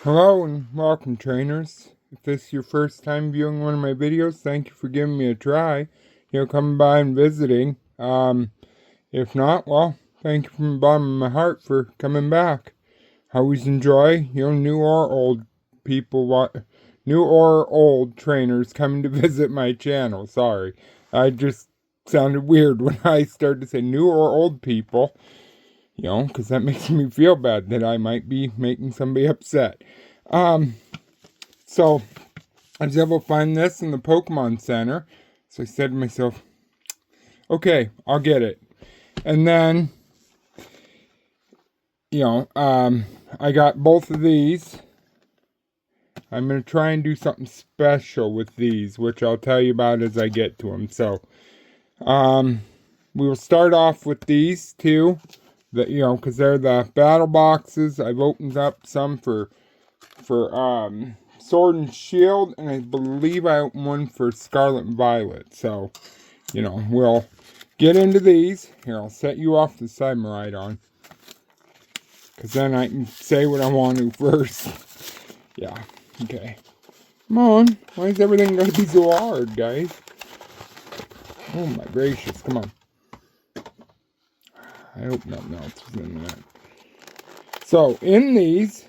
Hello and welcome, trainers. If this is your first time viewing one of my videos, thank you for giving me a try. Coming by and visiting. If not, well, thank you from the bottom of my heart for coming back. I always enjoy, new or old new or old trainers coming to visit my channel. Sorry, I just sounded weird when I started to say new or old people. Because that makes me feel bad that I might be making somebody upset. So I was able to find this in the Pokemon Center. So I said to myself, okay, I'll get it. And then, I got both of these. I'm going to try and do something special with these, which I'll tell you about as I get to them. So, we will start off with these two. Because they're the battle boxes. I've opened up some for Sword and Shield, and I believe I opened one for Scarlet and Violet. So, we'll get into these. Here, I'll set you off the side, Miraidon, because then I can say what I want to first. Yeah, okay. Come on, why is everything going to be so hard, guys? Oh my gracious, come on. I hope nothing else is in that. So, in these,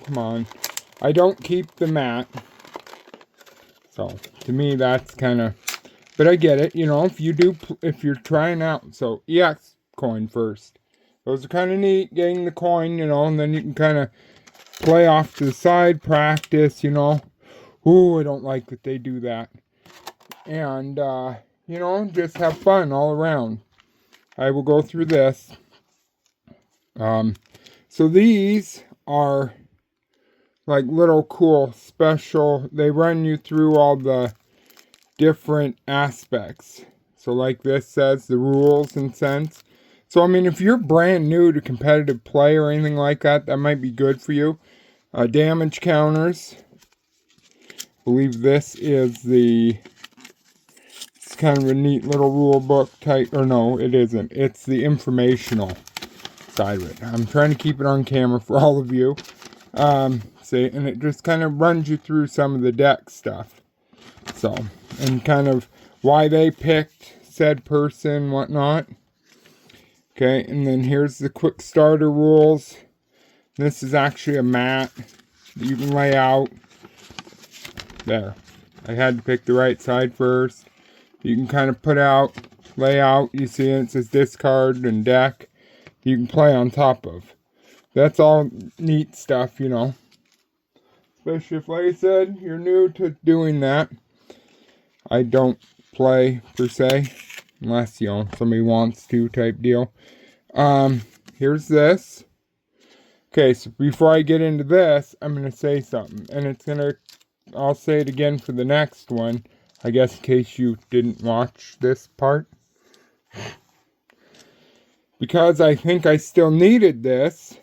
come on, I don't keep the mat. So, to me, that's kind of, but I get it, if you're trying out. So, EX coin first. Those are kind of neat, getting the coin, and then you can kind of play off to the side, practice, Ooh, I don't like that they do that. And, just have fun all around. I will go through this. So these are like little cool special, they run you through all the different aspects. So like this says, the rules and sense. So I mean, if you're brand new to competitive play or anything like that, that might be good for you. Damage counters. I believe this is it's kind of a neat little rule book type, or no, it isn't. It's the informational side of it. I'm trying to keep it on camera for all of you. See, and it just kind of runs you through some of the deck stuff. So, and kind of why they picked said person, whatnot. Okay, and then here's the quick starter rules. This is actually a mat that you can lay out. There. I had to pick the right side first. You can kind of lay out. You see it says discard and deck. You can play on top of. That's all neat stuff, Especially if, like I said, you're new to doing that. I don't play, per se. Unless, somebody wants to type deal. Here's this. Okay, so before I get into this, I'm going to say something. And I'll say it again for the next one. I guess in case you didn't watch this part. Because I think I still needed this.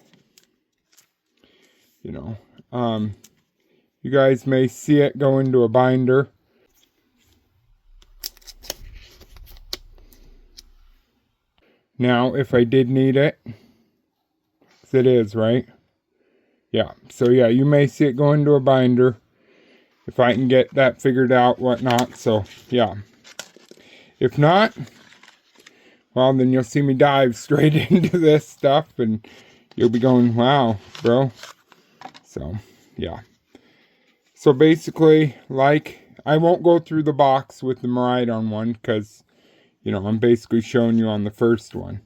You guys may see it go into a binder. Now, if I did need it, 'cause it is, right? Yeah, so yeah, you may see it go into a binder. If I can get that figured out, whatnot, so yeah. If not, well, then you'll see me dive straight into this stuff, and you'll be going, wow, bro. So, yeah. So basically, I won't go through the box with the Miraidon one, because, I'm basically showing you on the first one.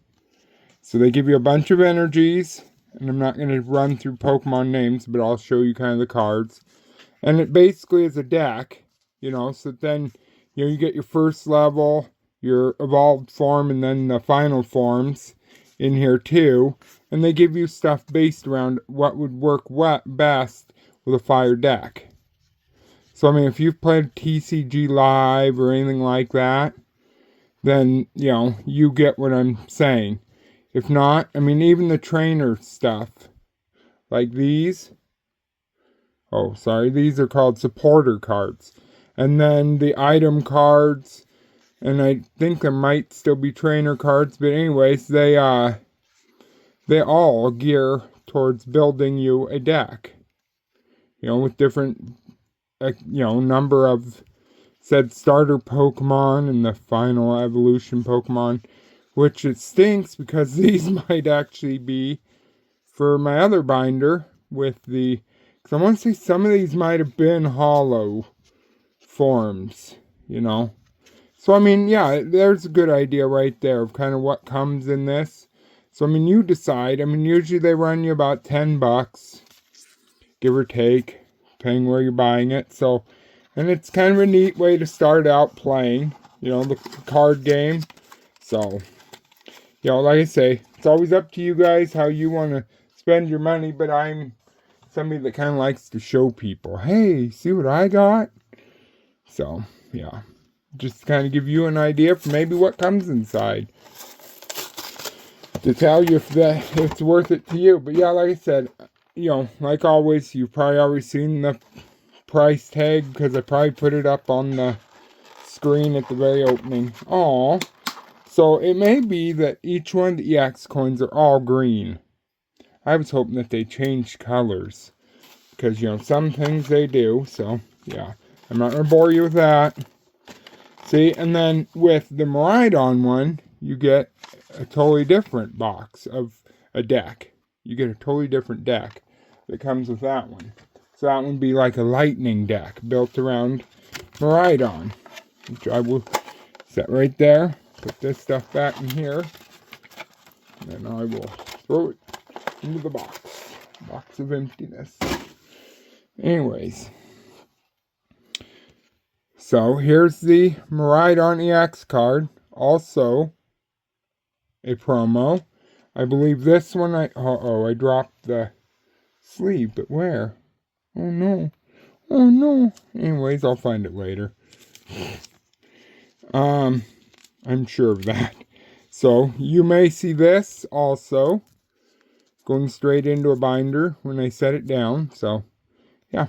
So they give you a bunch of energies, and I'm not going to run through Pokemon names, but I'll show you kind of the cards. And it basically is a deck, so then, you get your first level, your evolved form, and then the final forms in here too. And they give you stuff based around what would work best with a fire deck. So, I mean, if you've played TCG Live or anything like that, then, you get what I'm saying. If not, I mean, even the trainer stuff, like these. Oh, sorry, these are called supporter cards. And then the item cards, and I think there might still be trainer cards, but anyways, they all gear towards building you a deck. with different, number of said starter Pokemon and the final evolution Pokemon, which it stinks because these might actually be for my other binder with the, because I want to say some of these might have been hollow forms, So, I mean, yeah, there's a good idea right there of kind of what comes in this. So, I mean, you decide. I mean, usually they run you about $10, give or take, depending where you're buying it. So, and it's kind of a neat way to start out playing, the card game. So, like I say, it's always up to you guys how you want to spend your money, but I'm somebody that kind of likes to show people, hey, see what I got? So, yeah. Just to kind of give you an idea for maybe what comes inside. To tell you if it's worth it to you. But yeah, like I said, like always, you've probably already seen the price tag because I probably put it up on the screen at the very opening. Aw. So it may be that each one of the EX coins are all green. I was hoping that they changed colors. Because, some things they do. So, yeah. I'm not going to bore you with that. See, and then with the Miraidon one, you get a totally different box of a deck. You get a totally different deck that comes with that one. So that would be like a lightning deck built around Miraidon, which I will set right there. Put this stuff back in here. And then I will throw it into the box. Box of emptiness. Anyways. So here's the Miraidon EX card. Also a promo. I believe this one I dropped the sleeve, but where? Oh no. Oh no. Anyways, I'll find it later. I'm sure of that. So you may see this also going straight into a binder when I set it down. So yeah.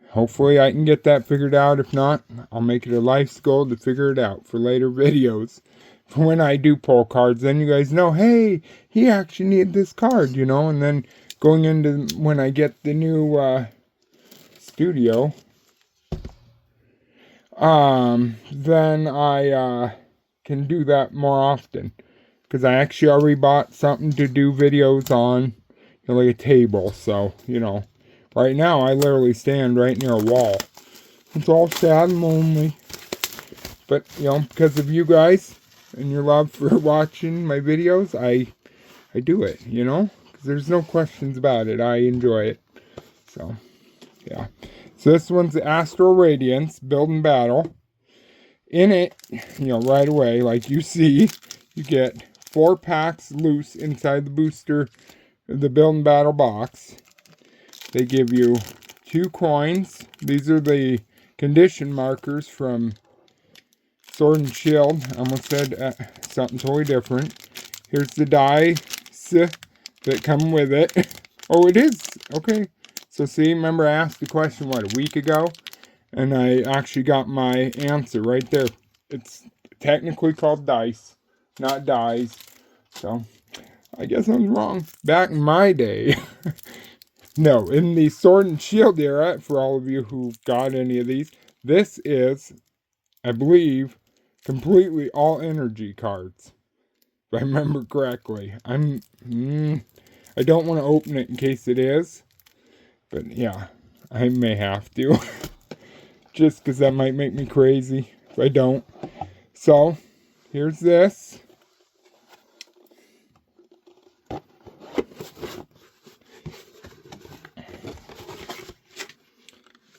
Hopefully I can get that figured out. If not, I'll make it a life's goal to figure it out for later videos. For when I do pull cards, then you guys know, hey, he actually needed this card, and then going into when I get the new studio, then I can do that more often. Because I actually already bought something to do videos on, like a table, so, right now, I literally stand right near a wall. It's all sad and lonely. But, because of you guys and your love for watching my videos, I do it, Because there's no questions about it. I enjoy it. So, yeah. So this one's the Astral Radiance Build and Battle. In it, right away, like you see, you get 4 packs loose inside the booster, the Build and Battle box. They give you 2 coins. These are the condition markers from Sword and Shield. I almost said something totally different. Here's the dice that come with it. Oh, it is. Okay. So see, remember I asked the question, a week ago? And I actually got my answer right there. It's technically called dice, not dies. So, I guess I was wrong. Back in my day. No, in the Sword and Shield era, for all of you who got any of these, this is, I believe, completely all energy cards. If I remember correctly. I don't want to open it in case it is. But yeah, I may have to. Just because that might make me crazy if I don't. So, here's this.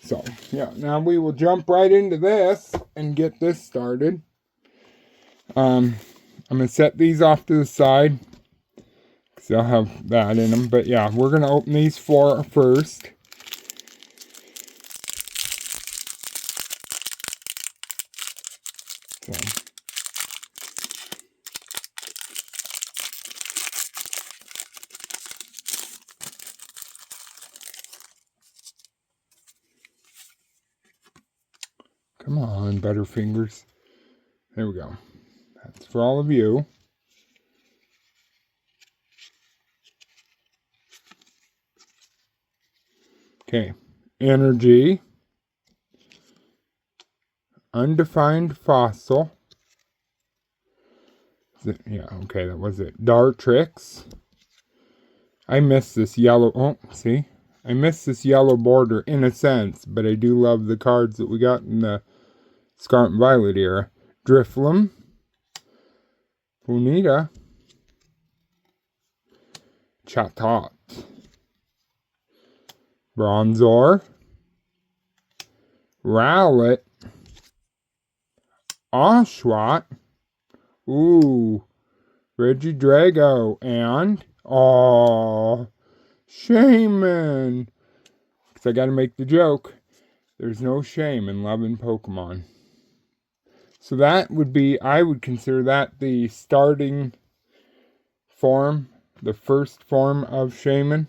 So, yeah, now we will jump right into this and get this started. I'm going to set these off to the side because they'll have that in them. But yeah, we're going to open these 4 first. So. Come on, Butterfingers. There we go. That's for all of you. Okay. Energy. Undefined fossil. Yeah, okay, that was it. Dartrix. I miss this yellow. Oh, see? I miss this yellow border in a sense, but I do love the cards that we got in the Scarlet and Violet era. Drifloon. Bonita. Chatot. Bronzor. Rowlet. Oshawott. Ooh. Regidrago. And, oh, Shaman. Because I got to make the joke. There's no shame in loving Pokemon. So that would be, I would consider that the starting form, the first form of Shaman.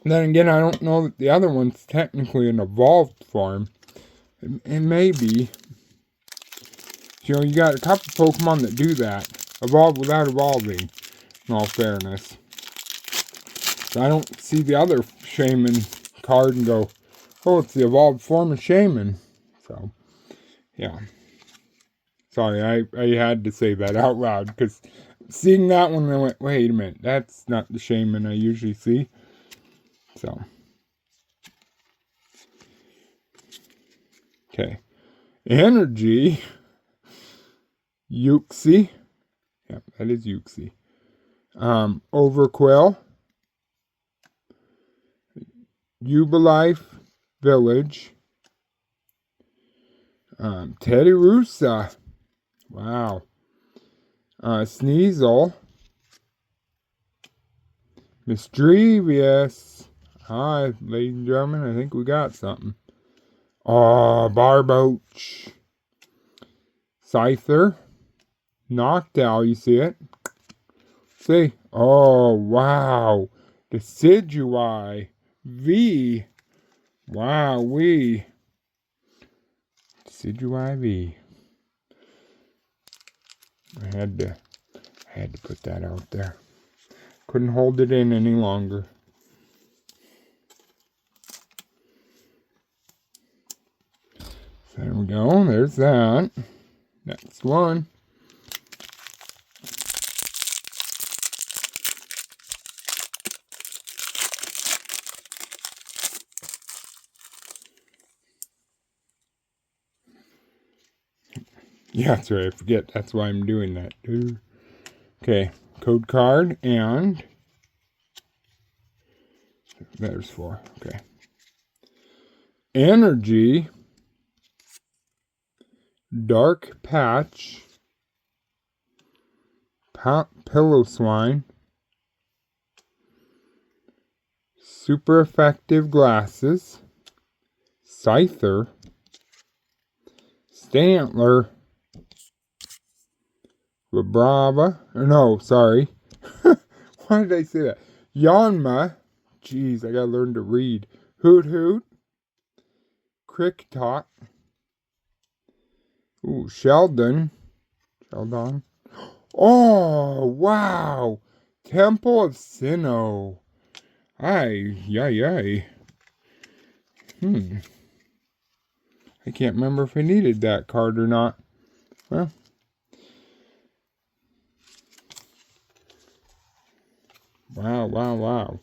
And then again, I don't know that the other one's technically an evolved form. It may be. You know, you got a couple Pokemon that do that. Evolve without evolving, in all fairness. So I don't see the other Shaman card and go, oh, it's the evolved form of Shaman. So, yeah. Sorry, I had to say that out loud, because seeing that one, I went, wait a minute, that's not the Shaman I usually see. So. Okay. Energy. Uxie. Yep, that is Uxie. Overquill. Ubalife Village. Teddiursa. Wow. Sneasel. Mischievous. Hi, ladies and gentlemen, I think we got something. Oh, Barboach. Scyther. Noctowl, you see it? See? Oh, wow. Decidueye. V. Wow, we. Decidueye V. I had to put that out there. Couldn't hold it in any longer. There we go. There's that. Next one. Yeah, that's right. I forget. That's why I'm doing that. Okay. Code card and there's 4. Okay. Energy. Dark Patch. Pillow Swine. Super Effective Glasses. Scyther. Stantler. Vibrava. No, sorry. Why did I say that? Yanma. Jeez, I gotta learn to read. Hoot Hoot. Cricktot. Ooh, Sheldon. Oh, wow. Temple of Sinnoh. Ay. I can't remember if I needed that card or not. Well. Wow.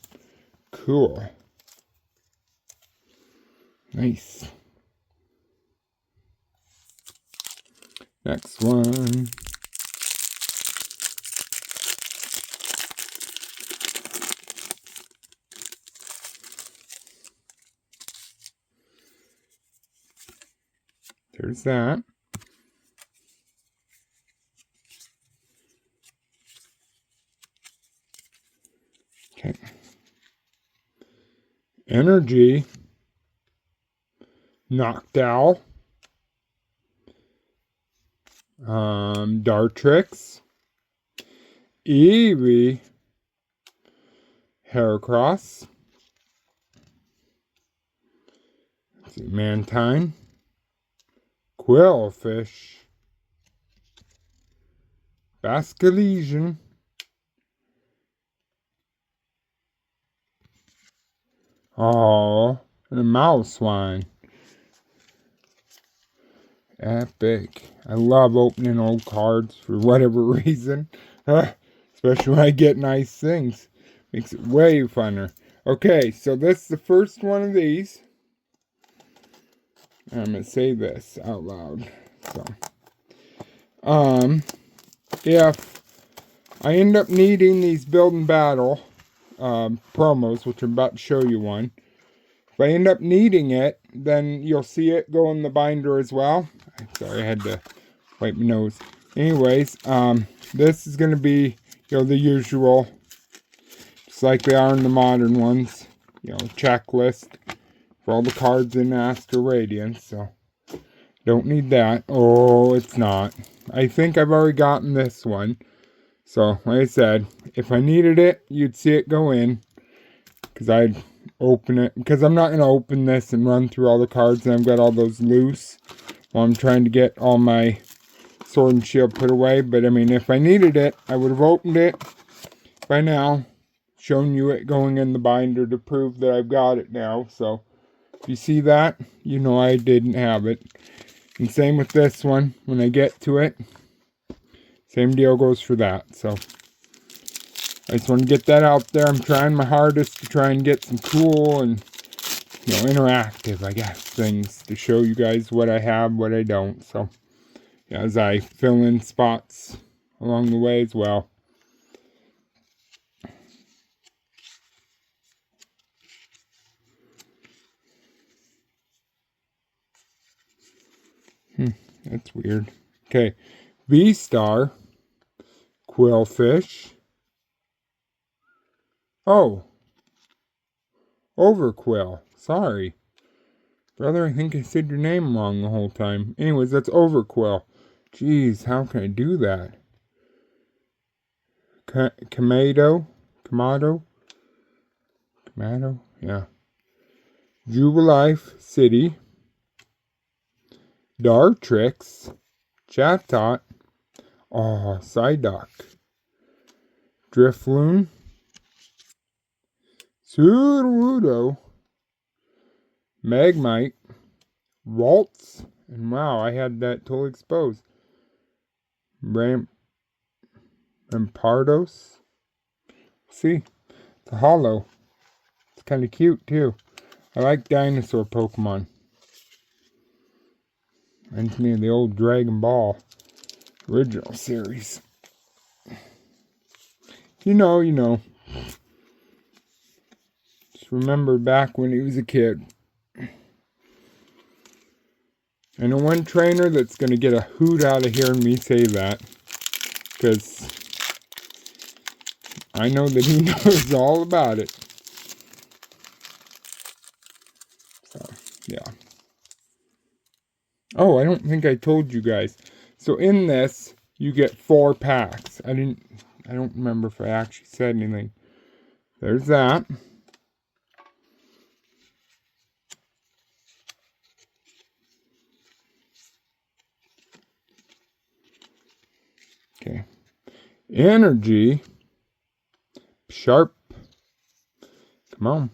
Cool. Nice. Next one. There's that. Okay. Energy. Noctowl. Dartrix. Eevee. Heracross. Let's see, Mantine. Quillfish. Basculesian. Oh, and a mouse one. Epic. I love opening old cards for whatever reason. Especially when I get nice things. Makes it way funner. Okay, so this is the first one of these. I'm going to say this out loud. So, if I end up needing these Build and Battle promos, which I'm about to show you one. If I end up needing it, then you'll see it go in the binder as well. Sorry, I had to wipe my nose. Anyways, this is going to be, the usual, just like they are in the modern ones. Checklist for all the cards in Astral Radiance. So, don't need that. Oh, it's not. I think I've already gotten this one. So, like I said, if I needed it, you'd see it go in. Because I'd open it. Because I'm not going to open this and run through all the cards. And I've got all those loose while I'm trying to get all my Sword and Shield put away. But, I mean, if I needed it, I would have opened it by now. Shown you it going in the binder to prove that I've got it now. So, if you see that, you know I didn't have it. And same with this one. When I get to it, same deal goes for that. So, I just want to get that out there. I'm trying my hardest to try and get some cool and, interactive, I guess, things to show you guys what I have, what I don't. So, as I fill in spots along the way as well. That's weird. Okay. V-Star. Quillfish. Oh. Overquill. Sorry. Brother, I think I said your name wrong the whole time. Anyways, that's Overquill. Jeez, how can I do that? Kamado? Yeah. Jubilife City. Dartrix. Chatot. Oh, Psyduck. Drifloon. Sudowoodo. Magmite. Waltz. And wow, I had that totally exposed. Rampardos. See, it's a hollow. It's kind of cute too. I like dinosaur Pokemon. Reminds me of the old Dragon Ball original series. You know. Just remember back when he was a kid. I know one trainer that's going to get a hoot out of hearing me say that. Because I know that he knows all about it. So, yeah. Oh, I don't think I told you guys. So in this, you get 4 packs. I don't remember if I actually said anything. There's that. Okay. Energy. Sharp. Come on.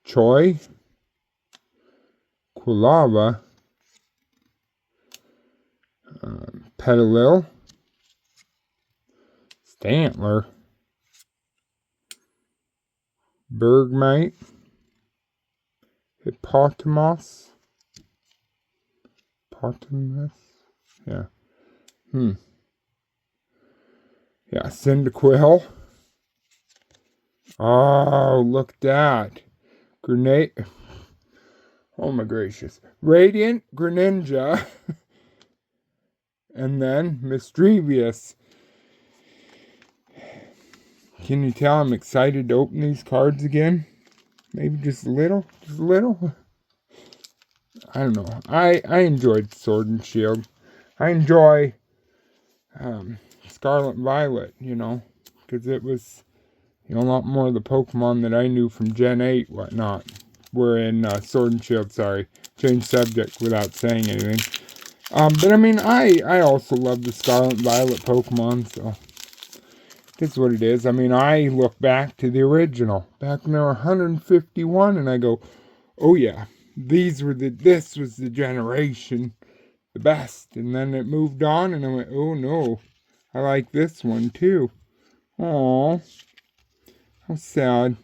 Choi. Quilava. Petalil. Stantler. Bergmite. Hippopotamus. Yeah. Yeah, Cyndaquil. Oh, look at that. Grenade. Oh my gracious. Radiant Greninja. And then Mischievous. Can you tell I'm excited to open these cards again? Maybe just a little? Just a little? I don't know. I enjoyed Sword and Shield. I enjoy Scarlet and Violet, because it was, a lot more of the Pokemon that I knew from Gen 8, whatnot, were in Sword and Shield, sorry. Change subject without saying anything. But I mean, I also love the Scarlet and Violet Pokemon, so. That's what it is. I mean, I look back to the original, back when there were 151, and I go, oh yeah, this was the generation, the best. And then it moved on, and I went, oh no, I like this one too. Aw, how sad.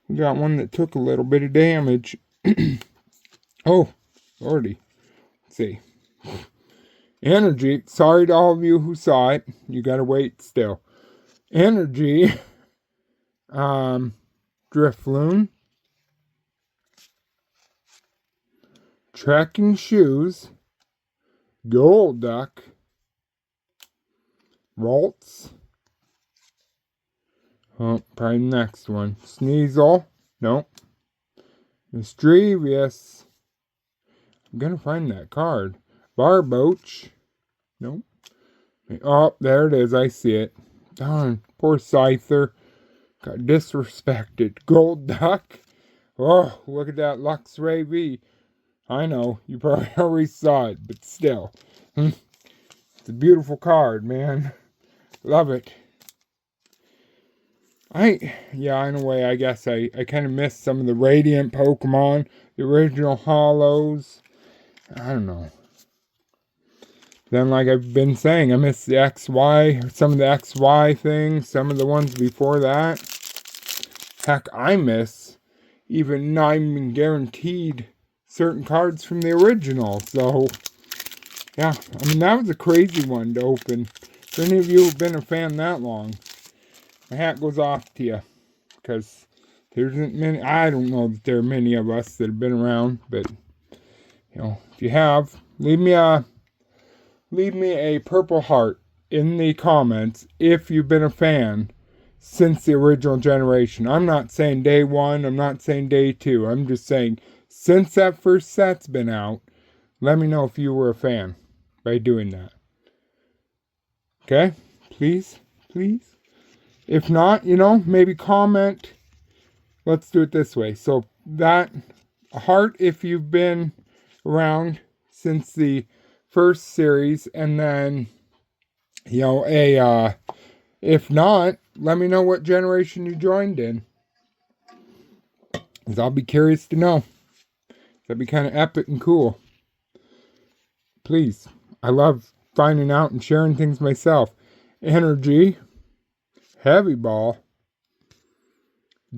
We got one that took a little bit of damage. Oh, lordy. Let's see. Energy. Sorry to all of you who saw it. You gotta wait still. Energy. Drifloon. Trekking shoes. Gold duck. Ralts. Oh, probably the next one. Sneasel. Nope. Mischievous. I'm gonna find that card. Barboach. Nope. Oh, there it is. I see it. Darn. Poor Scyther. Got disrespected. Gold Duck. Oh, look at that Luxray V. I know. You probably already saw it, but still. It's a beautiful card, man. Love it. In a way, I guess I kind of missed some of the Radiant Pokemon, the original Hollows. I don't know. Then, like I've been saying, I missed the XY, some of the XY things, some of the ones before that. Heck, I miss even not even guaranteed certain cards from the original. So, yeah, I mean, that was a crazy one to open. For any of you who've been a fan that long, my hat goes off to you, because there isn't many. I don't know that there are many of us that have been around, but if you have, leave me a purple heart in the comments if you've been a fan since the original generation. I'm not saying day one. I'm not saying day two. I'm just saying since that first set's been out. Let me know if you were a fan by doing that. Okay, please. If not, maybe comment. Let's do it this way. So that a heart if you've been around since the first series, and then if not, let me know what generation you joined in, because I'll be curious to know. That'd be kind of epic and cool. Please, I love finding out and sharing things myself. Energy. Heavy Ball,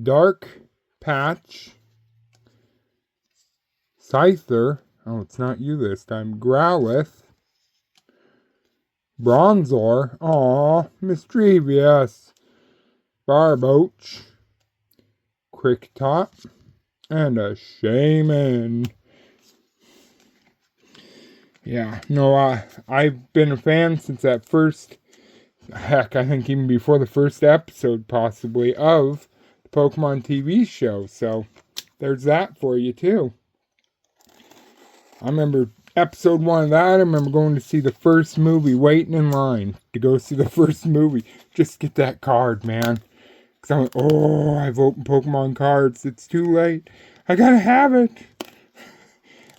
Dark Patch, Scyther, oh, it's not you this time, Growlithe, Bronzor, aw, Mischievous, Barboach, Quicktop, and a Shaman. Yeah, no, I've been a fan since that first. Heck, I think even before the first episode, possibly, of the Pokemon TV show. So, there's that for you, too. I remember episode 1 of that. I remember going to see the first movie, waiting in line to go see the first movie. Just get that card, man. Because I went, oh, I've opened Pokemon cards. It's too late. I gotta have it.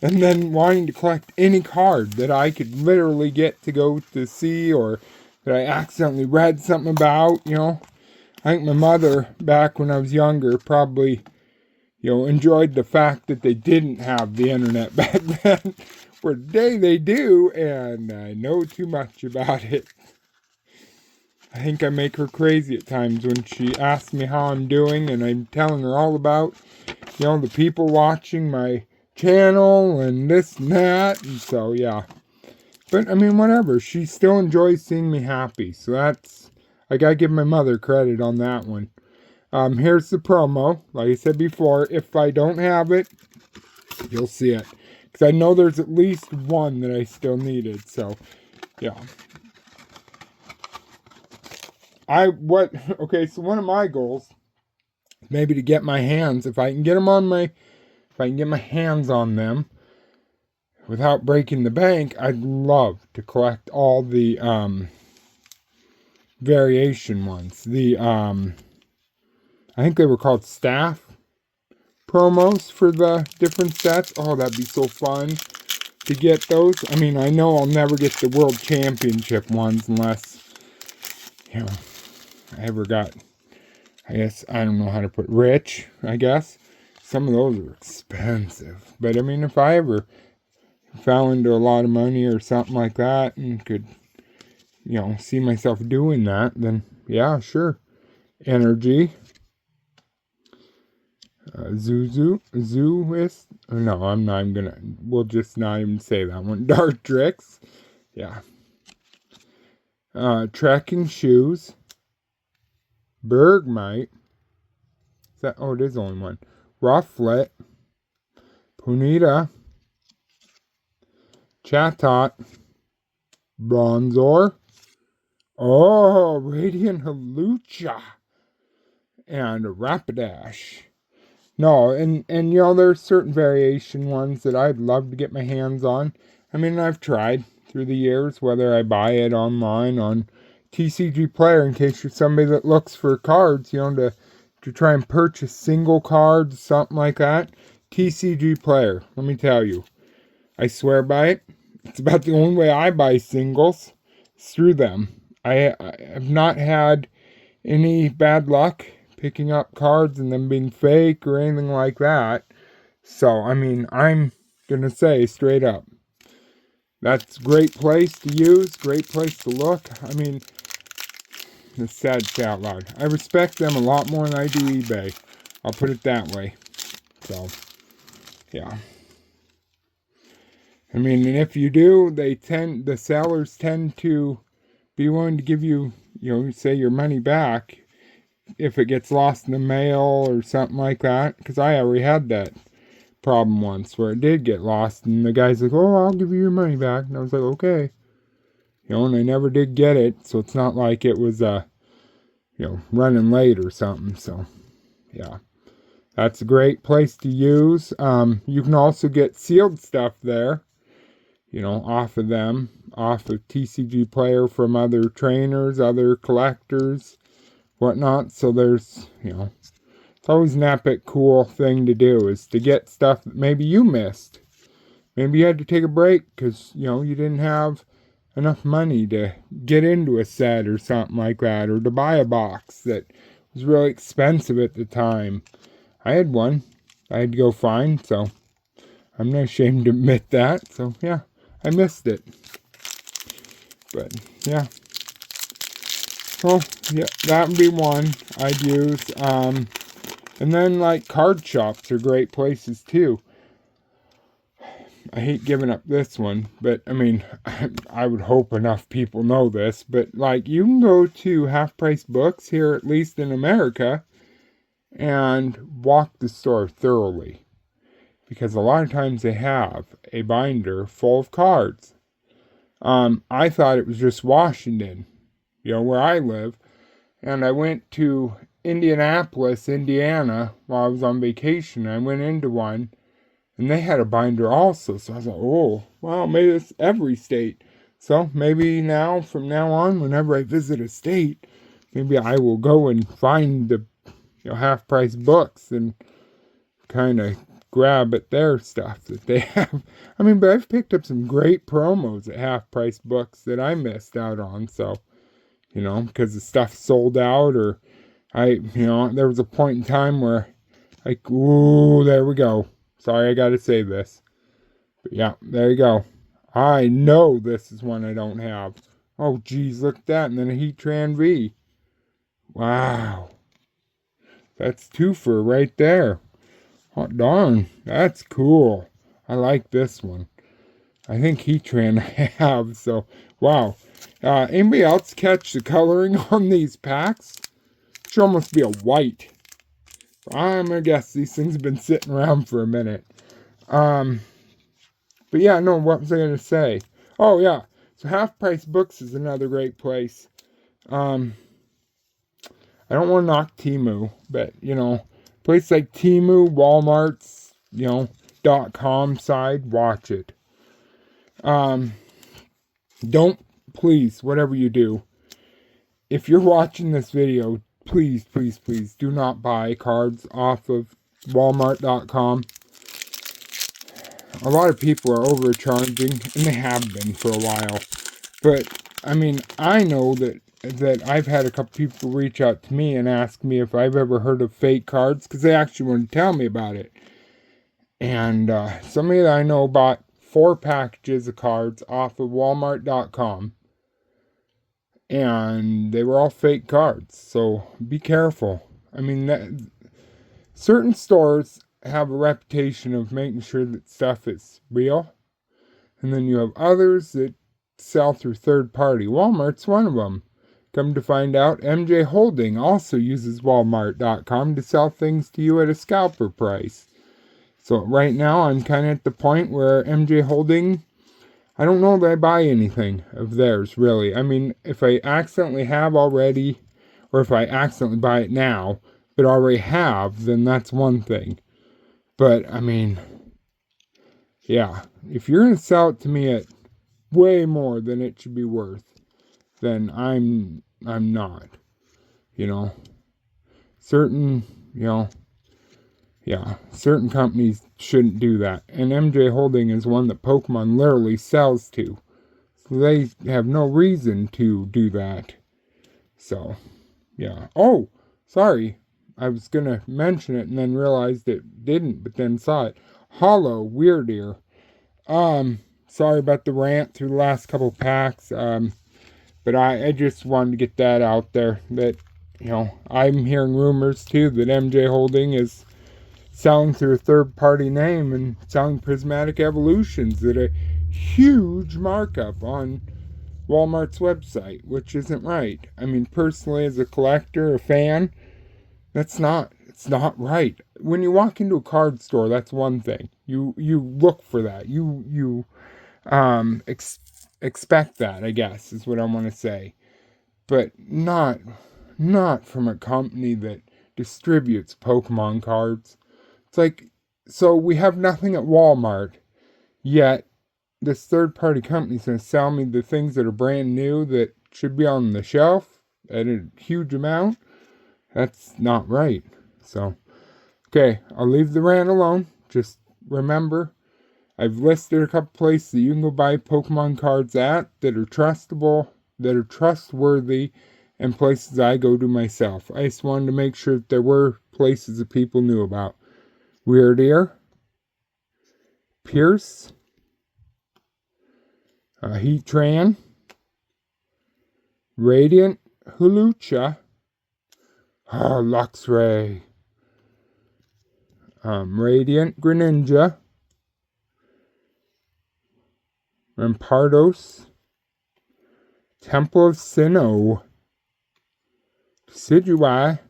And then wanting to collect any card that I could literally get to go to see, or that I accidentally read something about, I think my mother, back when I was younger, probably, enjoyed the fact that they didn't have the internet back then. For today they do, and I know too much about it. I think I make her crazy at times when she asks me how I'm doing, and I'm telling her all about, the people watching my channel, and this and that, and so, yeah. But, I mean, whatever. She still enjoys seeing me happy. So I gotta give my mother credit on that one. Here's the promo. Like I said before, if I don't have it, you'll see it. Because I know there's at least one that I still needed. So, yeah. Okay, so one of my goals is maybe to get my hands, if I can get my hands on them, without breaking the bank, I'd love to collect all the variation ones. I think they were called staff promos for the different sets. Oh, that'd be so fun to get those. I mean, I know I'll never get the World Championship ones unless, I ever got, I guess, I don't know how to put rich, I guess. Some of those are expensive. But I mean, if I ever fell into a lot of money or something like that and could, see myself doing that, then yeah, sure. Energy. Zooist. No, I'm not even gonna. We'll just not even say that one. Dark Tricks. Yeah. Trekking shoes. Bergmite. Is that? Oh, it is only one. Rufflet. Punita. Chatot. Bronzor. Oh, Radiant Halucha. And Rapidash. No, and there's certain variation ones that I'd love to get my hands on. I mean, I've tried through the years, whether I buy it online on TCG Player, in case you're somebody that looks for cards, to try and purchase single cards, something like that. TCG Player, let me tell you, I swear by it. It's about the only way I buy singles. It's through them. I have not had any bad luck picking up cards and them being fake or anything like that. So, I mean, I'm going to say straight up, that's a great place to use, great place to look. I mean, it's sad to say out loud. I respect them a lot more than I do eBay. I'll put it that way. So, yeah. I mean, and if you do, the sellers tend to be willing to give you, say your money back if it gets lost in the mail or something like that. Because I already had that problem once where it did get lost, and the guy's like, "Oh, I'll give you your money back," and I was like, "Okay," and I never did get it, so it's not like it was running late or something. So yeah, that's a great place to use. You can also get sealed stuff there, off of them, off of TCG Player, from other trainers, other collectors, whatnot. So there's, it's always an epic, cool thing to do, is to get stuff that maybe you missed. Maybe you had to take a break because, you didn't have enough money to get into a set or something like that, or to buy a box that was really expensive at the time. I had one I had to go find, so I'm not ashamed to admit that. So yeah, I missed it. But yeah. Well, yeah, that would be one I'd use. And then, like, card shops are great places too. I hate giving up this one, but I mean, I would hope enough people know this, but like, you can go to Half Price Books here, at least in America, and walk the store thoroughly. Because a lot of times they have a binder full of cards. I thought it was just Washington, where I live, and I went to Indianapolis, Indiana, while I was on vacation. I went into one, and they had a binder also. So I was like, oh, well, maybe it's every state. So maybe from now on, whenever I visit a state, maybe I will go and find the Half Price Books and kind of grab at their stuff that they have. I mean, but I've picked up some great promos at Half Price Books that I missed out on. So, because the stuff sold out, or there was a point in time where, like, ooh, there we go. Sorry, I gotta say this. But yeah, there you go. I know this is one I don't have. Oh, geez, look at that. And then a Heatran V. Wow. That's twofer right there. Oh, darn. That's cool. I like this one. I think Heatran I have. So, wow. Anybody else catch the coloring on these packs? It should almost be a white. I'm going to guess these things have been sitting around for a minute. But yeah, no, what was I going to say? Oh, yeah. So Half Price Books is another great place. I don't want to knock Temu, but, place like Temu, Walmart's, .com side, watch it. Don't, please, whatever you do, if you're watching this video, please, please, please do not buy cards off of Walmart.com. A lot of people are overcharging, and they have been for a while. But, I mean, I know that that I've had a couple people reach out to me and ask me if I've ever heard of fake cards, because they actually want to tell me about it. And somebody that I know bought 4 packages of cards off of Walmart.com, and they were all fake cards. So be careful. I mean, certain stores have a reputation of making sure that stuff is real, and then you have others that sell through third party. Walmart's one of them. Come to find out, MJ Holding also uses Walmart.com to sell things to you at a scalper price. So right now I'm kind of at the point where MJ Holding, I don't know that I buy anything of theirs, really. I mean, if I accidentally have already, or if I accidentally buy it now, but already have, then that's one thing. But, I mean, yeah, if you're going to sell it to me at way more than it should be worth, then I'm not, you know. Certain companies shouldn't do that. And MJ Holding is one that Pokemon literally sells to. So they have no reason to do that. So, yeah. Oh, sorry. I was going to mention it and then realized it didn't, but then saw it. Hollow Weird Ear. Sorry about the rant through the last couple packs. But I just wanted to get that out there. That, I'm hearing rumors too that MJ Holding is selling through a third-party name and selling Prismatic Evolutions at a huge markup on Walmart's website, which isn't right. I mean, personally, as a collector, a fan, it's not right. When you walk into a card store, that's one thing. You look for that. You expect that, I guess, is what I want to say. But not from a company that distributes Pokemon cards. It's like, so we have nothing at Walmart, yet this third-party company's going to sell me the things that are brand new that should be on the shelf at a huge amount. That's not right. So, okay, I'll leave the rant alone. Just remember, I've listed a couple places that you can go buy Pokemon cards at that are trustable, that are trustworthy, and places I go to myself. I just wanted to make sure that there were places that people knew about. Weird Ear, Pierce, Heatran, Radiant Hulucha, Luxray, Radiant Greninja, Rampardos, Temple of Sinnoh, Decidueye,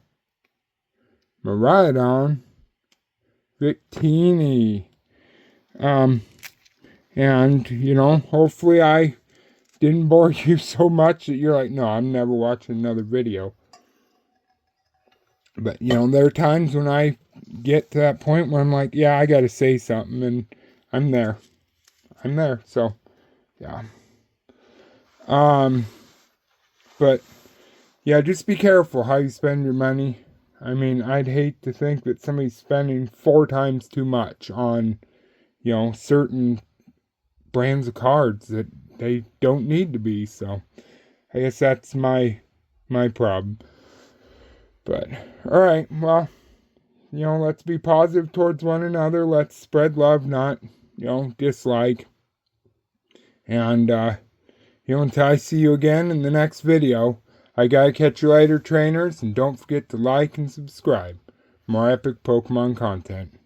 Miraidon, Victini. And, hopefully I didn't bore you so much that you're like, no, I'm never watching another video. But, there are times when I get to that point where I'm like, yeah, I gotta say something, and I'm there. So, yeah. But, yeah, just be careful how you spend your money. I mean, I'd hate to think that somebody's spending 4 times too much on, certain brands of cards that they don't need to be. So, I guess that's my problem. But, alright, well, let's be positive towards one another. Let's spread love, not, dislike. And, until I see you again in the next video, I gotta catch you later, trainers, and don't forget to like and subscribe for more epic Pokemon content.